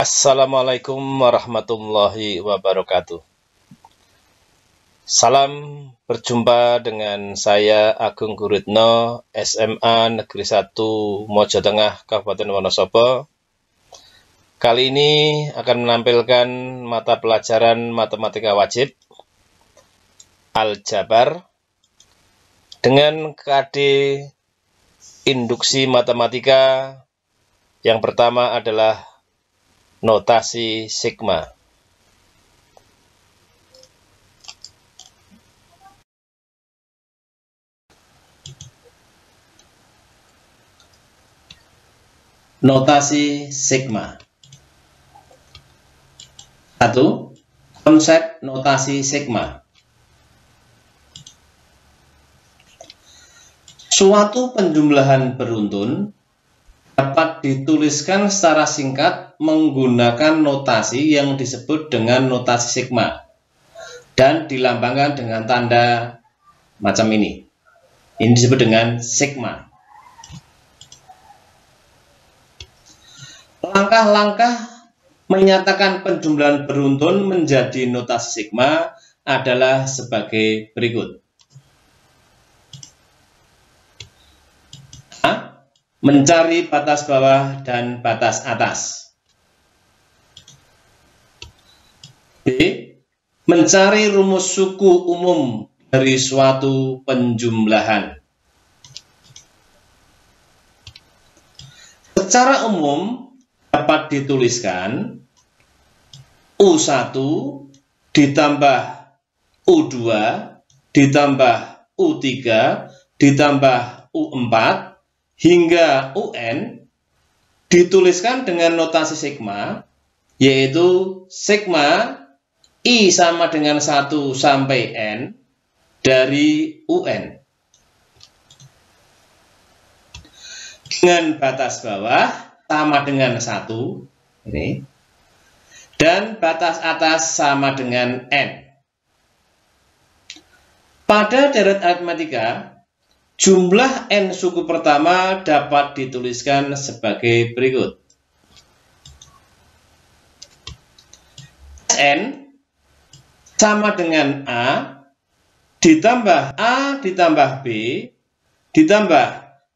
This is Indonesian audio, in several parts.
Assalamualaikum warahmatullahi wabarakatuh. Salam berjumpa dengan saya Agung Guritno, SMA Negeri 1 Mojo Tengah, Kabupaten Wonosobo. Kali ini akan menampilkan mata pelajaran matematika wajib, Aljabar, dengan KD induksi matematika. Yang pertama adalah notasi sigma. Notasi sigma. 1. Konsep notasi sigma. Suatu penjumlahan beruntun dapat dituliskan secara singkat menggunakan notasi yang disebut dengan notasi sigma dan dilambangkan dengan tanda macam ini. Ini disebut dengan sigma. Langkah-langkah menyatakan penjumlahan beruntun menjadi notasi sigma adalah sebagai berikut. A. Mencari batas bawah dan batas atas. B. Mencari rumus suku umum dari suatu penjumlahan. Secara umum dapat dituliskan U1 ditambah U2 ditambah U3 ditambah U4 hingga UN dituliskan dengan notasi sigma, yaitu sigma I sama dengan 1 sampai N dari UN. Dengan batas bawah sama dengan 1, ini, dan batas atas sama dengan N. Pada deret aritmatika, jumlah N suku pertama dapat dituliskan sebagai berikut. N sama dengan A ditambah A ditambah B ditambah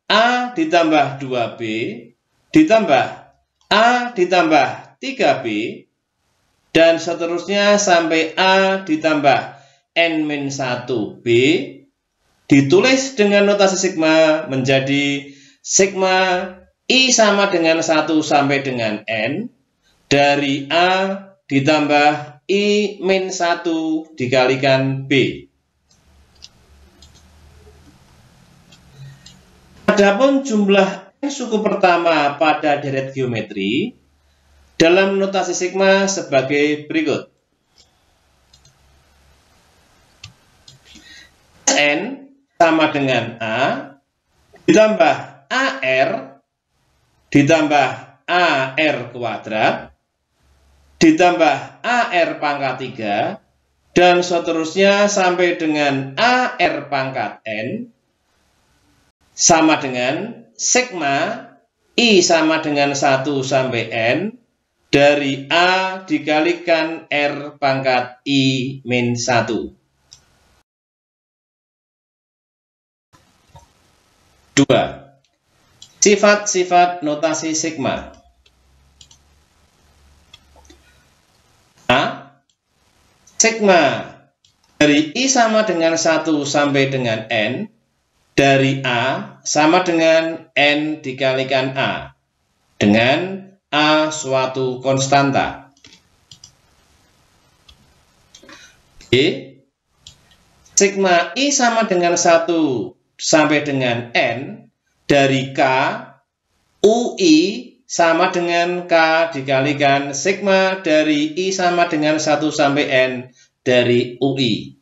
A ditambah 2B ditambah A ditambah 3B dan seterusnya sampai A ditambah N-1B ditulis dengan notasi sigma menjadi sigma I sama dengan 1 sampai dengan N dari A ditambah I-1 dikalikan B. Adapun jumlah N suku pertama pada deret geometri dalam notasi sigma sebagai berikut. N sama dengan A ditambah AR ditambah AR kuadrat ditambah AR pangkat 3 dan seterusnya sampai dengan AR pangkat N sama dengan sigma I sama dengan 1 sampai N dari A dikalikan R pangkat I-1. 2. Sifat-sifat notasi sigma. A. Sigma dari I sama dengan 1 sampai dengan N dari A sama dengan N dikalikan A dengan A suatu konstanta. B. Sigma I sama dengan 1 sampai dengan N dari K UI sama dengan K dikalikan sigma dari I sama dengan 1 sampai N dari UI.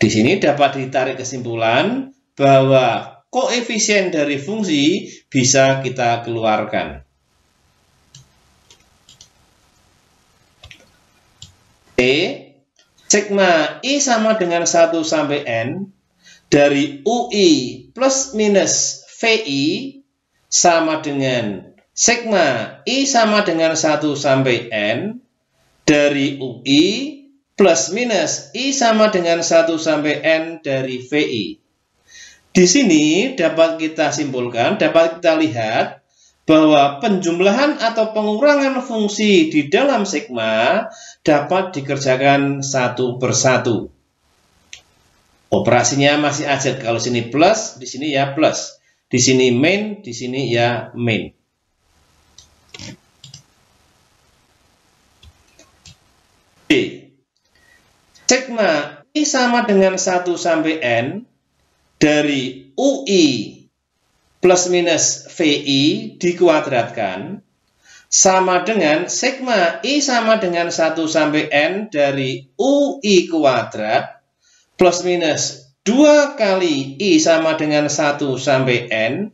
Di sini dapat ditarik kesimpulan bahwa koefisien dari fungsi bisa kita keluarkan. T. Sigma I sama dengan 1 sampai N dari UI plus minus VI sama dengan sigma I sama dengan 1 sampai N dari UI plus minus I sama dengan 1 sampai N dari VI. Di sini dapat kita simpulkan, dapat kita lihat bahwa penjumlahan atau pengurangan fungsi di dalam sigma dapat dikerjakan satu persatu. Operasinya masih aja, kalau sini plus, di sini ya plus. Di sini min, di sini ya min. B. Sigma I sama dengan 1 sampai N dari UI plus minus VI dikuadratkan sama dengan sigma I sama dengan 1 sampai N dari UI kuadrat plus minus 2 kali I sama dengan 1 sampai N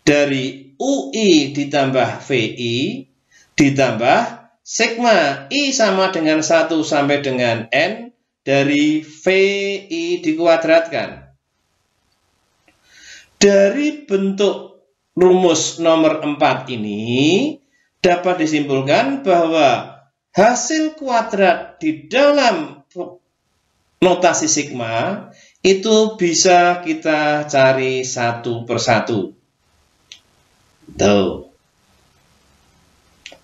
dari UI ditambah VI ditambah sigma I sama dengan 1 sampai dengan N dari VI dikuadratkan. Dari bentuk rumus nomor 4 ini dapat disimpulkan bahwa hasil kuadrat di dalam notasi sigma itu bisa kita cari satu persatu. Tuh.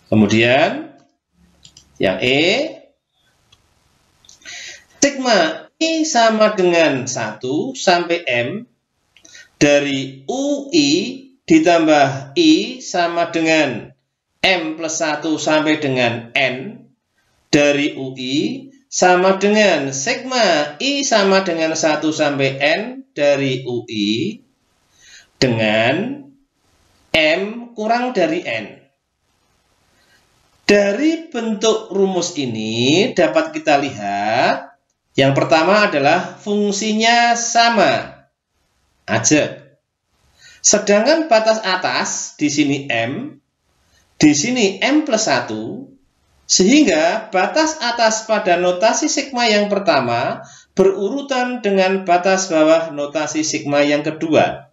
Kemudian yang E, sigma I sama dengan 1 sampai M dari UI ditambah I sama dengan M plus 1 sampai dengan N dari UI sama dengan sigma I sama dengan 1 sampai N dari UI dengan M kurang dari N. Dari bentuk rumus ini dapat kita lihat yang pertama adalah fungsinya sama aja. Sedangkan batas atas di sini M, di sini M plus 1, sehingga batas atas pada notasi sigma yang pertama berurutan dengan batas bawah notasi sigma yang kedua.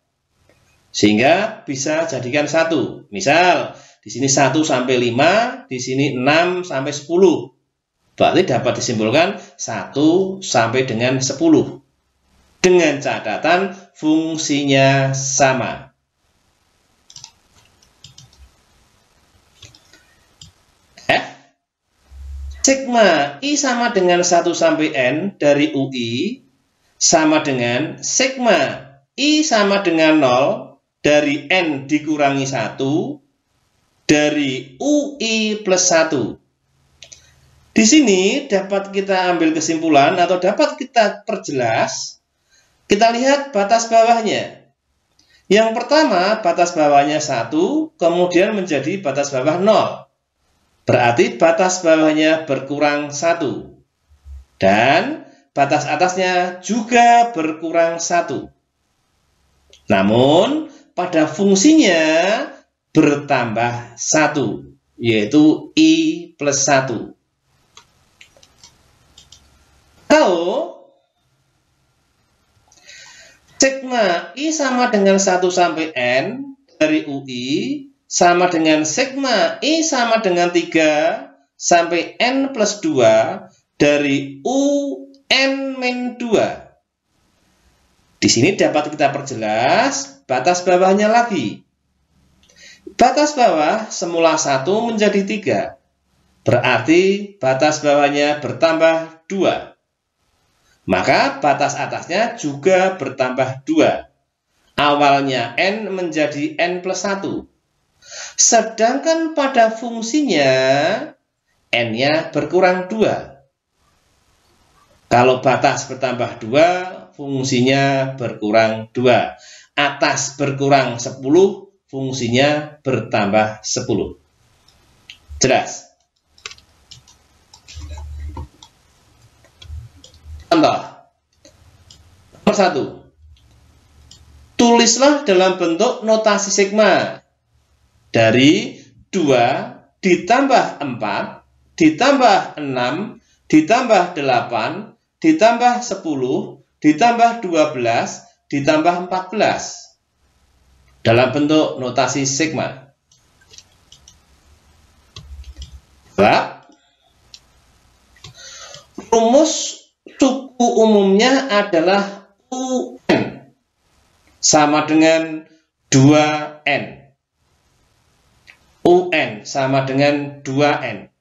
Sehingga bisa jadikan 1. Misal, di sini 1 sampai 5, di sini 6 sampai 10. Berarti dapat disimpulkan 1 sampai dengan 10. Dengan catatan fungsinya sama. F. Sigma I sama dengan 1 sampai N dari UI sama dengan sigma I sama dengan 0 dari N dikurangi 1 dari UI plus 1. Di sini dapat kita ambil kesimpulan atau dapat kita perjelas. Kita lihat batas bawahnya. Yang pertama, batas bawahnya 1, kemudian menjadi batas bawah 0. Berarti batas bawahnya berkurang 1. Dan batas atasnya juga berkurang 1. Namun, pada fungsinya bertambah 1, yaitu I plus 1. Kalau sigma I sama dengan 1 sampai N dari UI sama dengan sigma I sama dengan 3 sampai N plus 2 dari UN min 2. Di sini dapat kita perjelas batas bawahnya lagi. Batas bawah semula 1 menjadi 3. Berarti batas bawahnya bertambah 2. Maka batas atasnya juga bertambah 2. Awalnya N menjadi N plus 1. Sedangkan pada fungsinya N-nya berkurang 2. Kalau batas bertambah 2, fungsinya berkurang 2. Atas berkurang 10, fungsinya bertambah 10. Jelas? Contoh. Nomor 1. Tulislah dalam bentuk notasi sigma. Dari 2 ditambah 4, ditambah 6, ditambah 8, ditambah 10, ditambah 12, ditambah 14. Dalam bentuk notasi sigma. jawab. Rumus suku umumnya adalah UN sama dengan 2N. UN sama dengan 2N.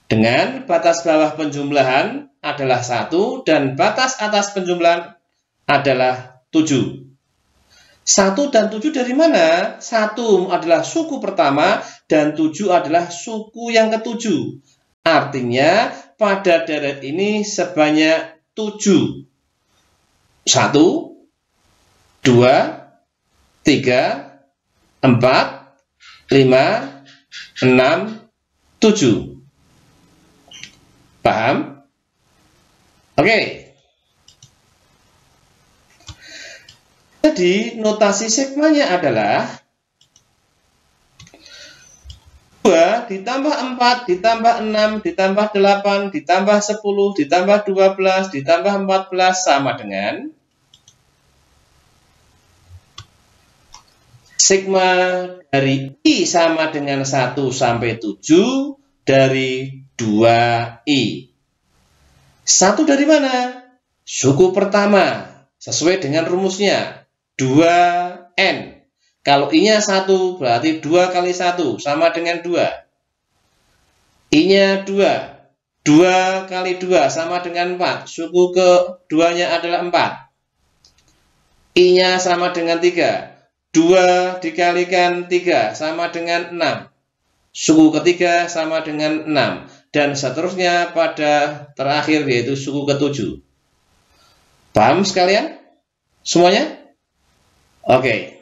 Dengan batas bawah penjumlahan adalah 1 dan batas atas penjumlahan adalah 7. 1 dan 7 dari mana? 1 adalah suku pertama dan 7 adalah suku yang ketujuh. Artinya pada deret ini sebanyak 7. 1, 2, 3, 4, 5, 6, 7. Paham? Oke. Jadi notasi sigmanya adalah 2 ditambah 4 ditambah 6 ditambah 8 ditambah 10 ditambah 12 ditambah 14 sama dengan sigma dari I sama dengan 1 sampai 7 dari 2I. 1 dari mana? Suku pertama, sesuai dengan rumusnya, 2N. Kalau I-nya 1, berarti 2 kali 1, sama dengan 2. I-nya 2, 2 kali 2, sama dengan 4. Suku keduanya adalah 4. I-nya sama dengan 3. 2 dikalikan 3 sama dengan 6. Suku ketiga sama dengan 6. Dan seterusnya pada terakhir yaitu suku ketujuh. Paham sekalian? Semuanya? Oke.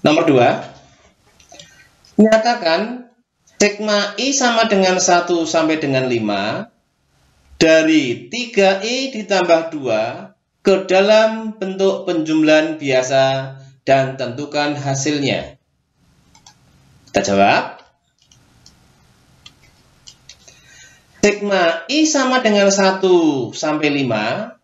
Nomor 2. Nyatakan sigma I sama dengan 1 sampai dengan 5 dari 3I ditambah 2 ke dalam bentuk penjumlahan biasa dan tentukan hasilnya. Kita jawab. Sigma I sama dengan 1 sampai 5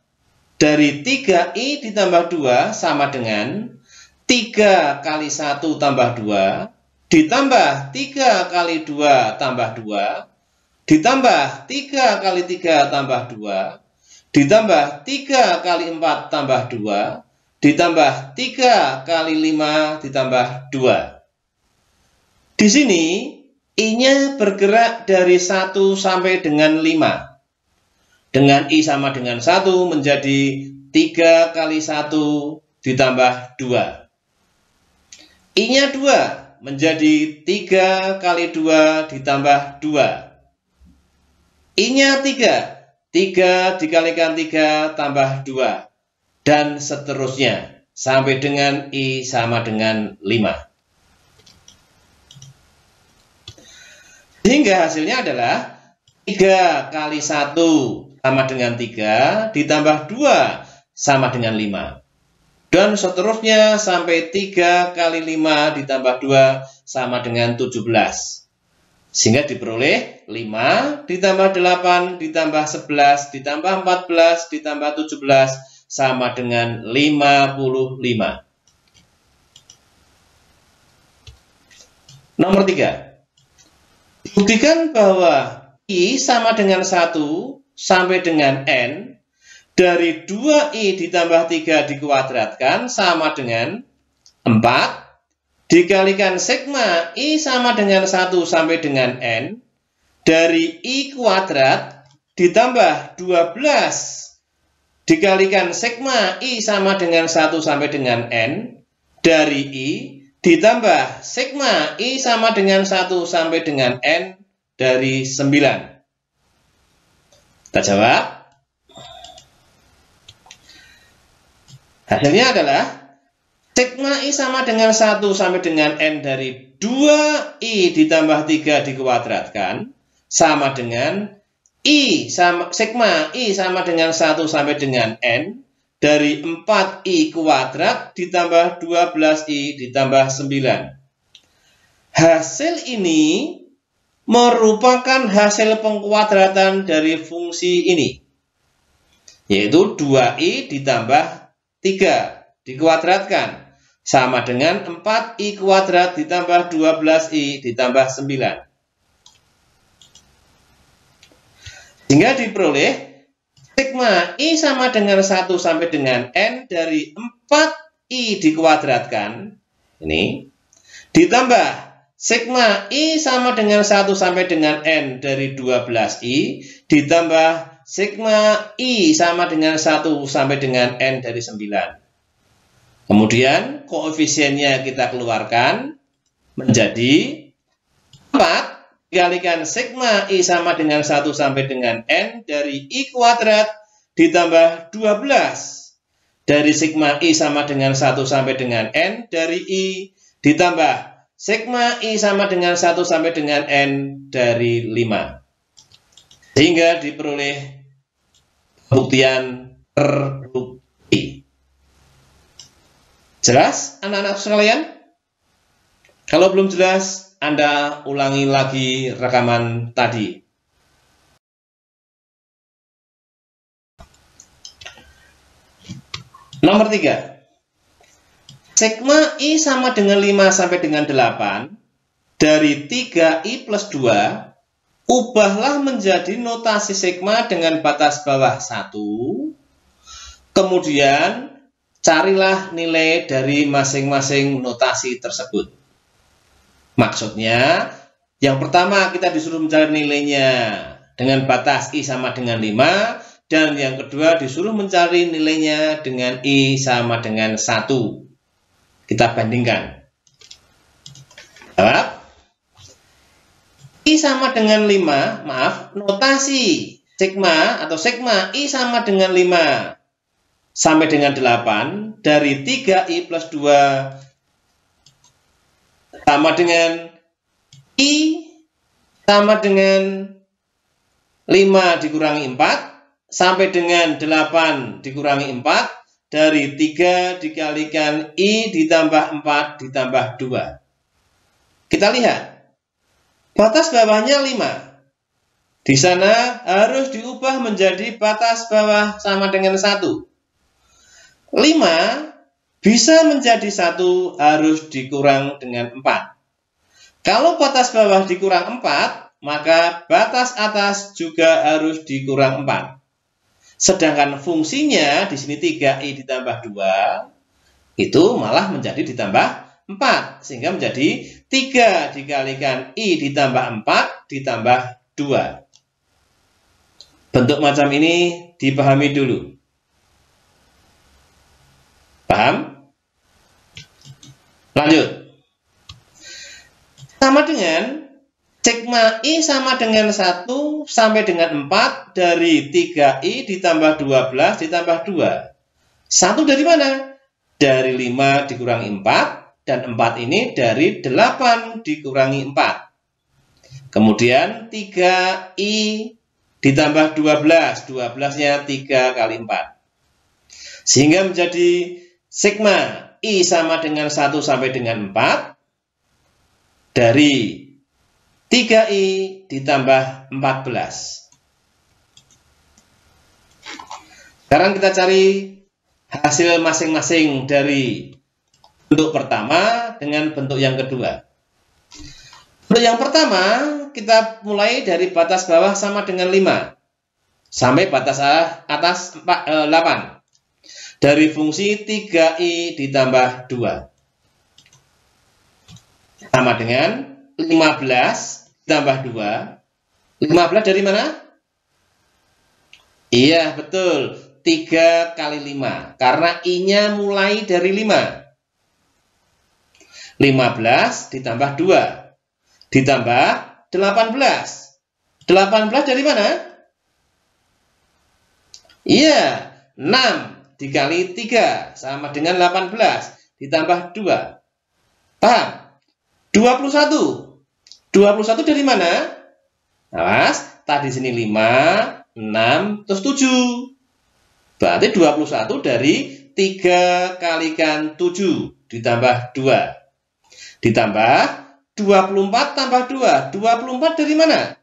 dari 3I ditambah 2 sama dengan 3 kali 1 tambah 2 ditambah 3 kali 2 tambah 2 ditambah 3 kali 3 tambah 2 ditambah 3 kali 4 tambah 2, ditambah 3 kali 5 ditambah 2. Di sini, I-nya bergerak dari 1 sampai dengan 5. Dengan I sama dengan 1 menjadi 3 kali 1 ditambah 2. I-nya 2 menjadi 3 kali 2 ditambah 2. I-nya 3. 3 dikalikan 3 tambah 2. Dan seterusnya. Sampai dengan I sama dengan 5. Sehingga hasilnya adalah 3 kali 1 sama dengan 3. Ditambah 2 sama dengan 5. Dan seterusnya sampai 3 kali 5 ditambah 2 sama dengan 17. Sehingga diperoleh 5 ditambah 8 ditambah 11 ditambah 14 ditambah 17 sama dengan 55. Nomor 3. Buktikan bahwa I sama dengan 1 sampai dengan N dari 2I ditambah 3 dikuadratkan sama dengan 4 dikalikan sigma I sama dengan 1 sampai dengan N dari I kuadrat ditambah 12 dikalikan sigma I sama dengan 1 sampai dengan N dari I ditambah sigma I sama dengan 1 sampai dengan N dari 9. Kita jawab. Hasilnya adalah sigma I sama dengan 1 sampai dengan N dari 2I ditambah 3 dikuadratkan sama dengan sigma I sama dengan 1 sampai dengan N dari 4I kuadrat ditambah 12I ditambah 9. Hasil ini merupakan hasil pengkuadratan dari fungsi ini, yaitu 2I ditambah 3 dikuadratkan sama dengan 4I kuadrat ditambah 12I ditambah 9. Sehingga diperoleh sigma I sama dengan 1 sampai dengan N dari 4I dikuadratkan, ini, ditambah sigma I sama dengan 1 sampai dengan N dari 12I, ditambah sigma I sama dengan 1 sampai dengan N dari 9. Kemudian koefisiennya kita keluarkan menjadi 4 dikalikan sigma I sama dengan 1 sampai dengan N dari I kuadrat ditambah 12 dari sigma I sama dengan 1 sampai dengan N dari I ditambah sigma I sama dengan 1 sampai dengan N dari 5. Sehingga diperoleh pembuktian terbukti. Jelas anak-anak sekalian? Kalau belum jelas, Anda ulangi lagi rekaman tadi. Nomor 3. Sigma I sama dengan 5 sampai dengan 8 dari 3I plus 2, ubahlah menjadi notasi sigma dengan batas bawah 1. Kemudian carilah nilai dari masing-masing notasi tersebut. Maksudnya, yang pertama kita disuruh mencari nilainya dengan batas I sama dengan 5, dan yang kedua disuruh mencari nilainya dengan I sama dengan 1. Kita bandingkan. Jawab. I sama dengan 5, notasi sigma atau sigma I sama dengan 5 sampai dengan 8 dari 3I plus 2 sama dengan I sama dengan 5 dikurangi 4 sampai dengan 8 dikurangi 4 dari 3 dikalikan I ditambah 4 ditambah 2. Kita lihat. Batas bawahnya 5. Di sana harus diubah menjadi batas bawah sama dengan 1. 5 bisa menjadi 1 harus dikurang dengan 4. Kalau batas bawah dikurang 4, maka batas atas juga harus dikurang 4. Sedangkan fungsinya di sini 3I ditambah 2, itu malah menjadi ditambah 4, sehingga menjadi 3 dikalikan I ditambah 4 ditambah 2. Bentuk macam ini dipahami dulu. Paham? Lanjut. Sama dengan sigma I sama dengan 1 sampai dengan 4 dari 3I ditambah 12 ditambah 2. 1 dari mana? Dari 5 dikurangi 4. Dan 4 ini dari 8 dikurangi 4. Kemudian 3I ditambah 12. 12-nya 3 kali 4. Sehingga menjadi sigma I sama dengan 1 sampai dengan 4. Dari 3I ditambah 14. Sekarang kita cari hasil masing-masing dari bentuk pertama dengan bentuk yang kedua. Bentuk yang pertama, kita mulai dari batas bawah sama dengan 5 sampai batas atas 8. Dari fungsi 3I ditambah 2 sama dengan 15 ditambah 2. 15 dari mana? Iya, betul. 3 kali 5. Karena I-nya mulai dari 5. 15 ditambah 2 ditambah 18. 18 dari mana? Iya, 6 dikali 3 sama dengan 18 ditambah 2. Paham? 21. 21 dari mana? Awas, tadi sini 5, 6, terus 7. Berarti 21 dari 3 kalikan 7 ditambah 2. Ditambah 24 tambah 2. 24 dari mana?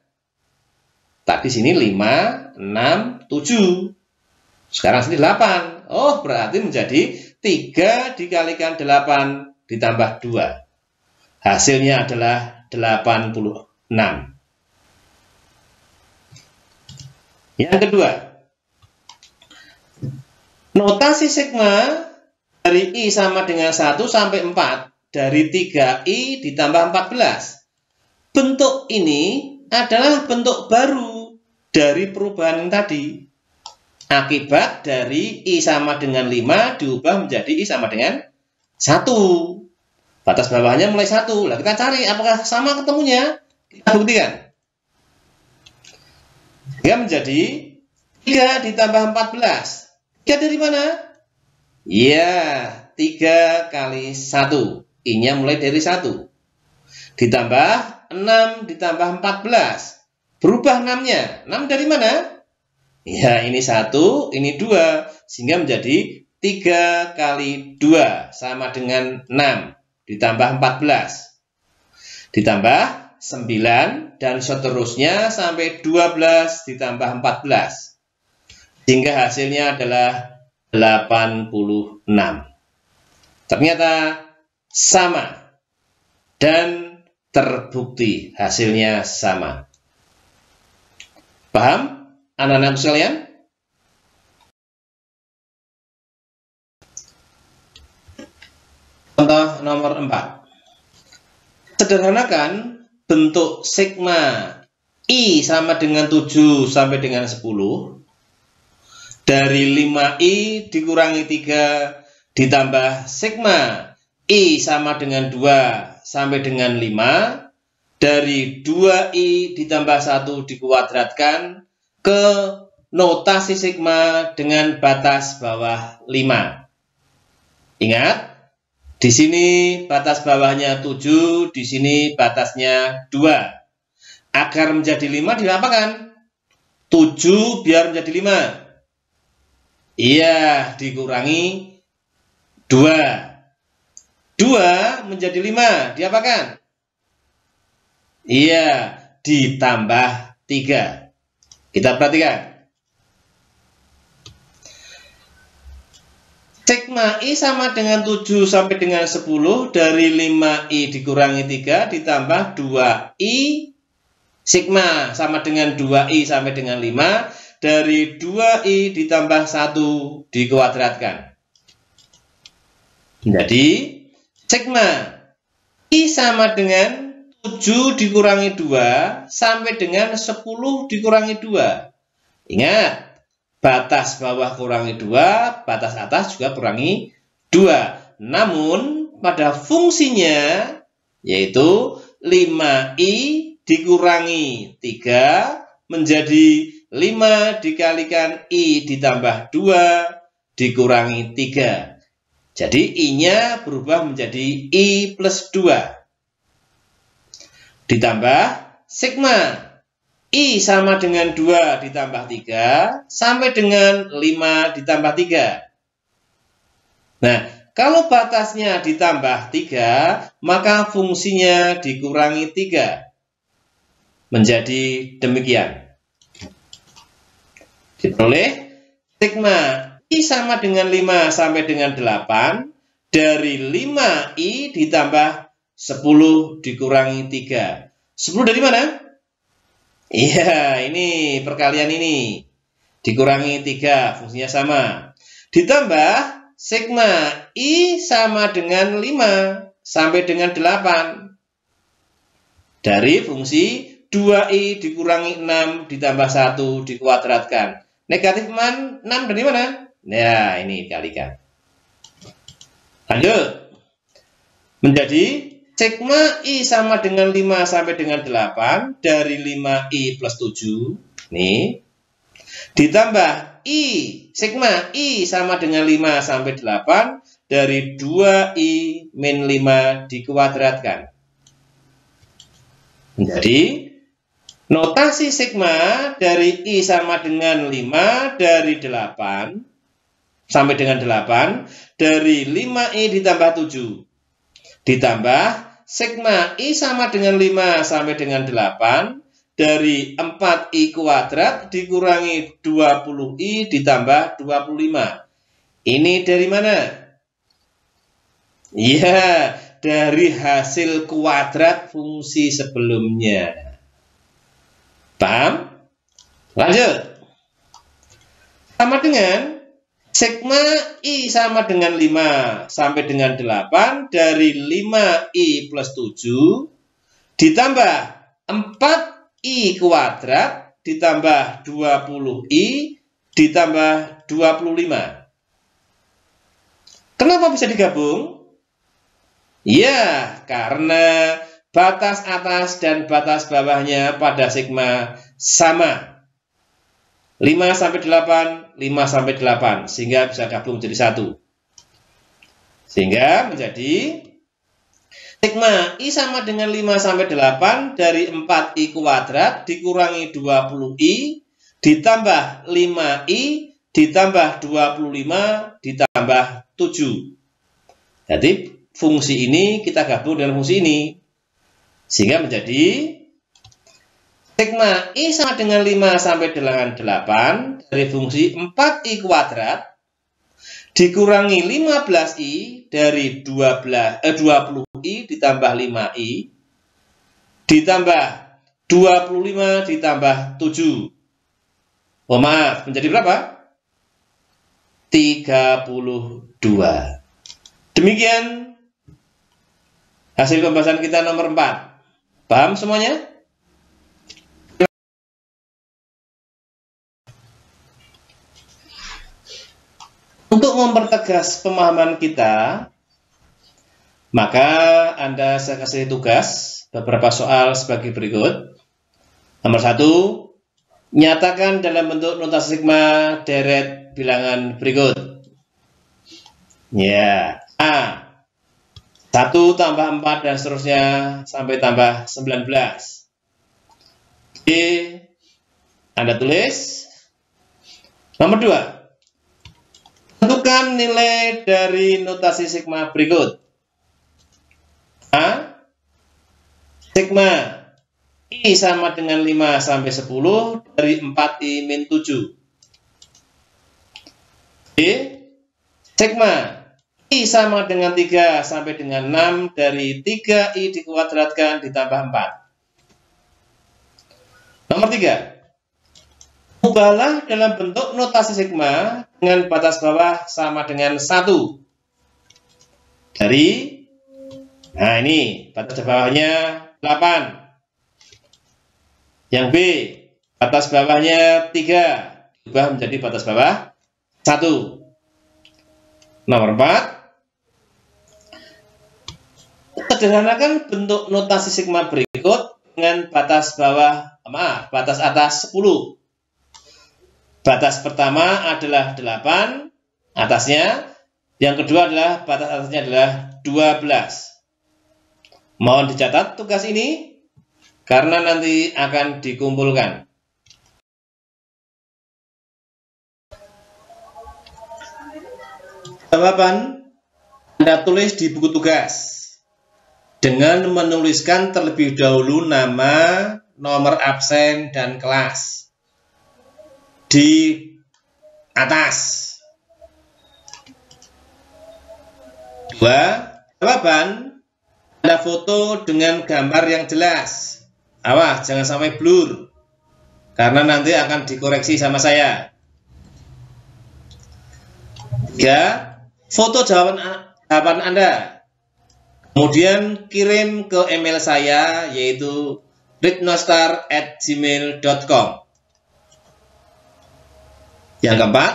Tadi sini 5, 6, 7. Sekarang sini 8. Oh, berarti menjadi 3 dikalikan 8 ditambah 2. Hasilnya adalah 86. Yang kedua, notasi sigma dari I sama dengan 1 sampai 4 dari 3I ditambah 14. Bentuk ini adalah bentuk baru dari perubahan yang tadi. Akibat dari I sama dengan 5 diubah menjadi I sama dengan 1. Batas bawahnya mulai 1. Nah, kita cari apakah sama ketemunya. Kita buktikan. Dia menjadi 3 ditambah 14. 3 dari mana? Ya, 3 kali 1. I-nya mulai dari 1. Ditambah 6 ditambah 14. Berubah 6-nya. 6 dari mana? Ya, ini 1, ini 2. Sehingga menjadi 3 kali 2 sama dengan 6. Ditambah 14. Ditambah 9 dan seterusnya sampai 12 ditambah 14. Sehingga hasilnya adalah 86. Ternyata sama dan terbukti hasilnya sama. Paham anak-anakku sekalian? Contoh nomor 4. Sederhanakan bentuk sigma I sama dengan 7 sampai dengan 10 dari 5I dikurangi 3 ditambah sigma I sama dengan 2 sampai dengan 5 dari 2I ditambah 1 dikuadratkan ke notasi sigma dengan batas bawah 5. Ingat, di sini batas bawahnya 7, di sini batasnya 2. Agar menjadi 5 diapakan? 7 biar menjadi 5. Iya, dikurangi 2. 2 menjadi 5, diapakan? Iya, ditambah 3. Kita perhatikan. Sigma I sama dengan 7 sampai dengan 10 dari 5I dikurangi 3 ditambah 2I sigma sama dengan 2I sampai dengan 5 dari 2I ditambah 1 dikuadratkan. Jadi sigma I sama dengan 7 dikurangi 2 sampai dengan 10 dikurangi 2. Ingat, batas bawah kurangi 2, batas atas juga kurangi 2. Namun, pada fungsinya, yaitu 5I dikurangi 3 menjadi 5 dikalikan I ditambah 2 dikurangi 3. Jadi, I-nya berubah menjadi I plus 2. Ditambah sigma I sama dengan 2 ditambah 3 sampai dengan 5 ditambah 3. Nah, kalau batasnya ditambah 3, maka fungsinya dikurangi 3. Menjadi demikian. Diperoleh sigma I sama dengan 5 sampai dengan 8 dari 5I ditambah 10 dikurangi 3. 10 dari mana? Iya, ini perkalian ini. Dikurangi 3, fungsinya sama. Ditambah sigma I sama dengan 5 sampai dengan 8. Dari fungsi 2I dikurangi 6 ditambah 1 dikuadratkan. Negatif 6 dari mana? Nah, ini dikalikan. Lanjut. Menjadi sigma I sama dengan 5 sampai dengan 8 dari 5I plus 7. Nih. Ditambah I, sigma I sama dengan 5 sampai 8 dari 2I min 5 dikuadratkan. Jadi, notasi sigma dari I sama dengan 5 dari 8 sampai dengan 8 dari 5I ditambah 7. Ditambah sigma I sama dengan 5 sampai dengan 8 dari 4I kuadrat dikurangi 20I ditambah 25. Ini dari mana? Ya, dari hasil kuadrat fungsi sebelumnya. Paham? Lanjut. Sama dengan sigma I sama dengan 5 sampai dengan 8 dari 5I plus 7 ditambah 4I kuadrat ditambah 20I ditambah 25. Kenapa bisa digabung? Ya, karena batas atas dan batas bawahnya pada sigma sama. 5 sampai 8, 5 sampai 8, sehingga bisa gabung jadi 1. Sehingga menjadi sigma I sama dengan 5 sampai 8 dari 4I kuadrat dikurangi 20I ditambah 5I ditambah 25 ditambah 7. Jadi fungsi ini kita gabung dengan fungsi ini. Sehingga menjadi sigma I sama dengan 5 sampai dengan 8 dari fungsi 4I kuadrat dikurangi 15I dari 20I ditambah 5I ditambah 25 ditambah 7. Oh maaf, menjadi berapa? 32. Demikian hasil pembahasan kita nomor 4. Paham semuanya? Untuk mempertegas pemahaman kita, maka saya kasih tugas beberapa soal sebagai berikut. Nomor 1, nyatakan dalam bentuk notasi sigma deret bilangan berikut. Ya, A 1 tambah 4 dan seterusnya sampai tambah 19. B, Anda tulis. Nomor 2, tentukan nilai dari notasi sigma berikut. A, sigma I sama dengan 5 sampai 10 dari 4I min 7. B, sigma I sama dengan 3 sampai dengan 6 dari 3I dikuadratkan ditambah 4. Nomor 3, ubahlah dalam bentuk notasi sigma dengan batas bawah sama dengan 1. Dari, nah ini batas bawahnya 8. Yang B, batas bawahnya 3, diubah menjadi batas bawah 1. Nomor 4, sederhanakan bentuk notasi sigma berikut dengan batas atas 10. Batas pertama adalah 8 atasnya, yang kedua adalah batas atasnya adalah 12. Mohon dicatat tugas ini karena nanti akan dikumpulkan. Jawaban Anda tulis di buku tugas dengan menuliskan terlebih dahulu nama, nomor absen, dan kelas di atas. 2. Jawaban Anda foto dengan gambar yang jelas. Awas, jangan sampai blur, karena nanti akan dikoreksi sama saya. 3. Foto jawaban Anda. Kemudian kirim ke email saya, yaitu ritnostar@gmail.com. Yang keempat,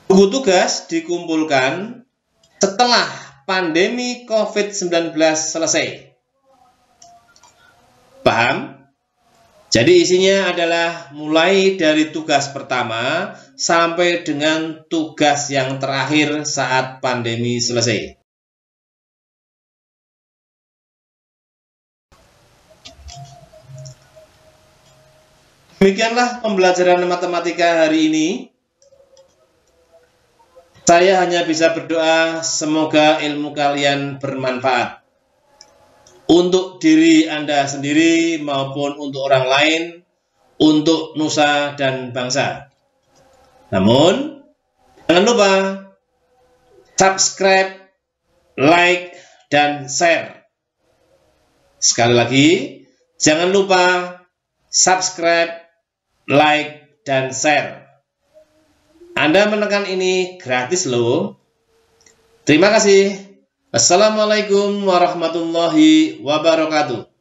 buku tugas dikumpulkan setelah pandemi COVID-19 selesai. Paham? Jadi isinya adalah mulai dari tugas pertama sampai dengan tugas yang terakhir saat pandemi selesai. Demikianlah pembelajaran matematika hari ini. Saya hanya bisa berdoa semoga ilmu kalian bermanfaat untuk diri Anda sendiri maupun untuk orang lain, untuk nusa dan bangsa. Namun, jangan lupa subscribe, like, dan share. Sekali lagi, jangan lupa subscribe, like, dan share. Anda menekan ini gratis loh. Terima kasih. Assalamualaikum warahmatullahi wabarakatuh.